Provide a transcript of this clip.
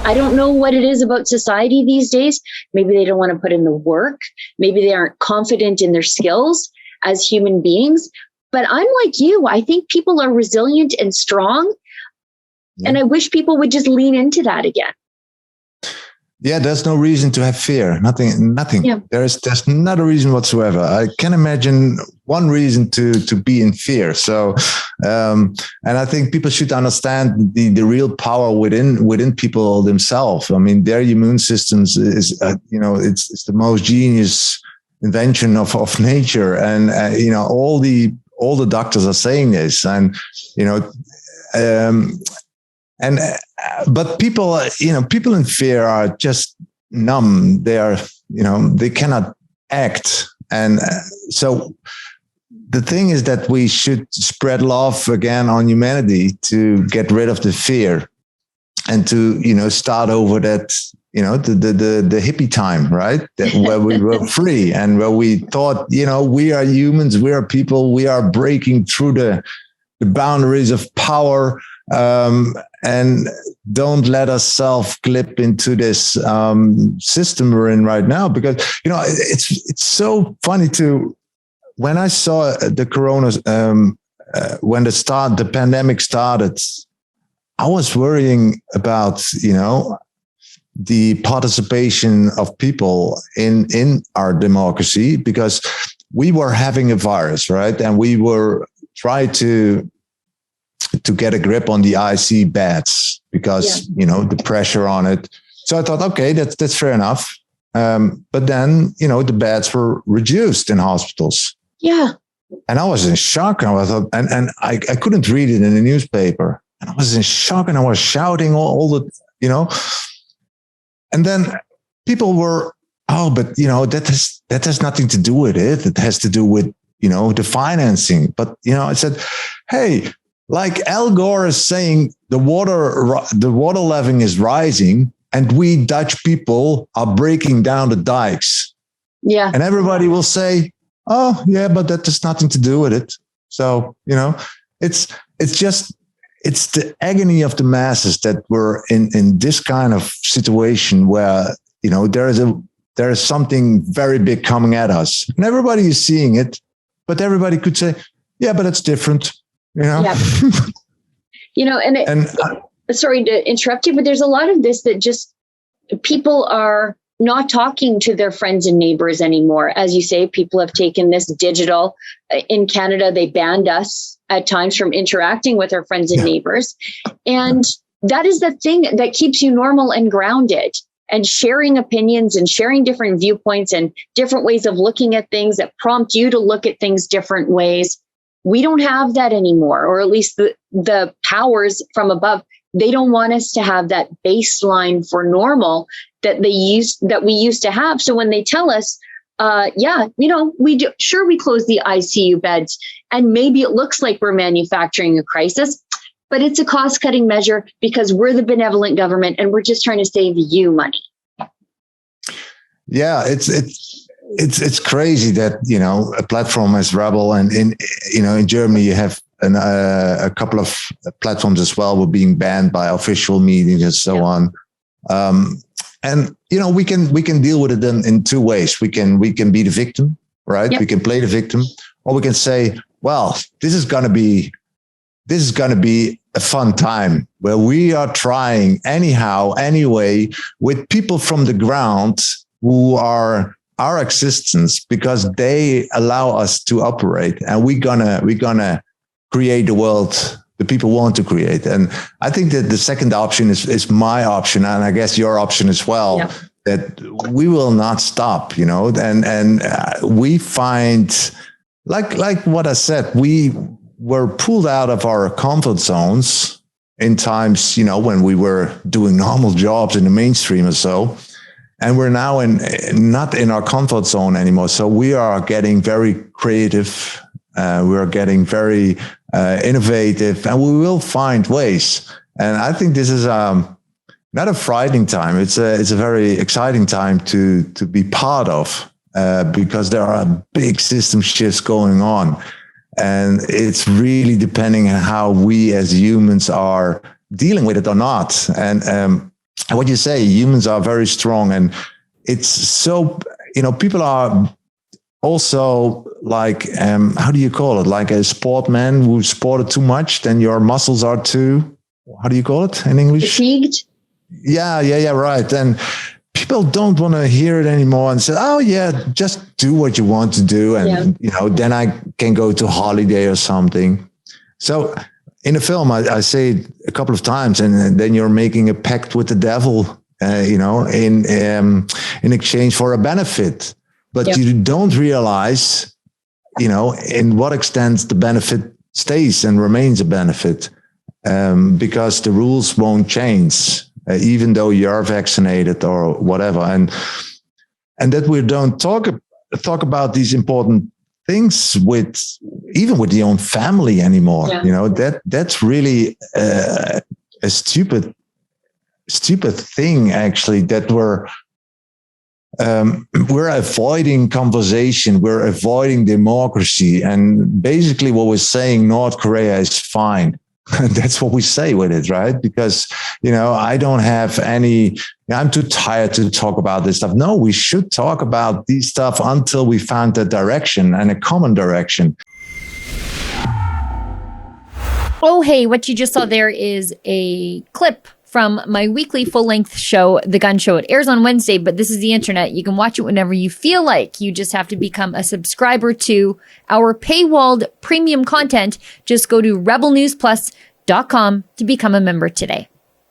I don't know what it is about society these days. Maybe they don't want to put in the work. Maybe they aren't confident in their skills as human beings. But I'm like you. I think people are resilient and strong. Yeah. And I wish people would just lean into that again. Yeah, there's no reason to have fear. Nothing. Yeah. There's not a reason whatsoever. I can imagine one reason to be in fear. So, and I think people should understand the real power within people themselves. I mean, their immune systems is, it's the most genius invention of nature. And, all the doctors are saying this, and, but people in fear are just numb. They are, they cannot act. And so the thing is that we should spread love again on humanity to get rid of the fear and to, start over that, the hippie time, right? Where we were free and where we thought, we are humans, we are people, we are breaking through the boundaries of power. And don't let ourselves clip into this system we're in right now, because it's so funny when I saw the corona when the pandemic started, I was worrying about the participation of people in our democracy, because we were having a virus, right, and we were trying to get a grip on the IC beds because, the pressure on it. So I thought, okay, that's fair enough. But then, the beds were reduced in hospitals. Yeah. And I was in shock. And I couldn't read it in the newspaper. And I was in shock and I was shouting all the, and then people were, but that has nothing to do with it. It has to do with, the financing. But, I said, hey, like Al Gore is saying, the water level is rising, and we Dutch people are breaking down the dikes. Yeah, and everybody will say, "Oh, yeah, but that has nothing to do with it." So it's the agony of the masses that we're in this kind of situation where there is something very big coming at us, and everybody is seeing it, but everybody could say, "Yeah, but it's different." Yeah. Sorry to interrupt you, but there's a lot of this that just people are not talking to their friends and neighbors anymore. As you say, people have taken this digital. In Canada, they banned us at times from interacting with our friends and neighbors. And that is the thing that keeps you normal and grounded, and sharing opinions and sharing different viewpoints and different ways of looking at things that prompt you to look at things different ways. We don't have that anymore, or at least the powers from above, they don't want us to have that baseline for normal that we used to have. So when they tell us, we close the ICU beds, and maybe it looks like we're manufacturing a crisis, but it's a cost-cutting measure because we're the benevolent government and we're just trying to save you money. Yeah, it's crazy that, a platform as Rebel, and in Germany you have a couple of platforms as well were being banned by official meetings and so on. And we can deal with it in two ways. We can be the victim, right? Yep. We can play the victim, or we can say, well, this is going to be a fun time where we are trying anyhow, anyway, with people from the ground who are our existence, because they allow us to operate, and we're gonna create the world the people want to create. And I think that the second option is my option, and I guess your option as well. Yeah. That we will not stop, and we find, like what I said, we were pulled out of our comfort zones in times, when we were doing normal jobs in the mainstream or so. And we're now not in our comfort zone anymore. So we are getting very creative. We are getting very innovative, and we will find ways. And I think this is not a frightening time. It's a very exciting time to be part of, because there are big system shifts going on, and it's really depending on how we as humans are dealing with it or not. And what you say, humans are very strong, and it's so, people are also like, how do you call it? Like a sportman who sported too much, then your muscles are too, how do you call it in English? Fatigued. Yeah, right. And people don't want to hear it anymore and say, oh yeah, just do what you want to do. And, then I can go to holiday or something. So in the film, I say it a couple of times, and then you're making a pact with the devil, in exchange for a benefit. But you don't realize, in what extent the benefit stays and remains a benefit, because the rules won't change, even though you're vaccinated or whatever. And that we don't talk about these important things even with the own family anymore. That's really a stupid thing, actually, that we're avoiding conversation, we're avoiding democracy, and basically what we're saying, North Korea is fine. That's what we say with it, right? Because, I don't have I'm too tired to talk about this stuff. No, we should talk about these stuff until we find a direction and a common direction. Oh, hey, what you just saw there is a clip from my weekly full-length show, The Gunn Show. It airs on Wednesday, but this is the internet. You can watch it whenever you feel like. You just have to become a subscriber to our paywalled premium content. Just go to rebelnewsplus.com to become a member today.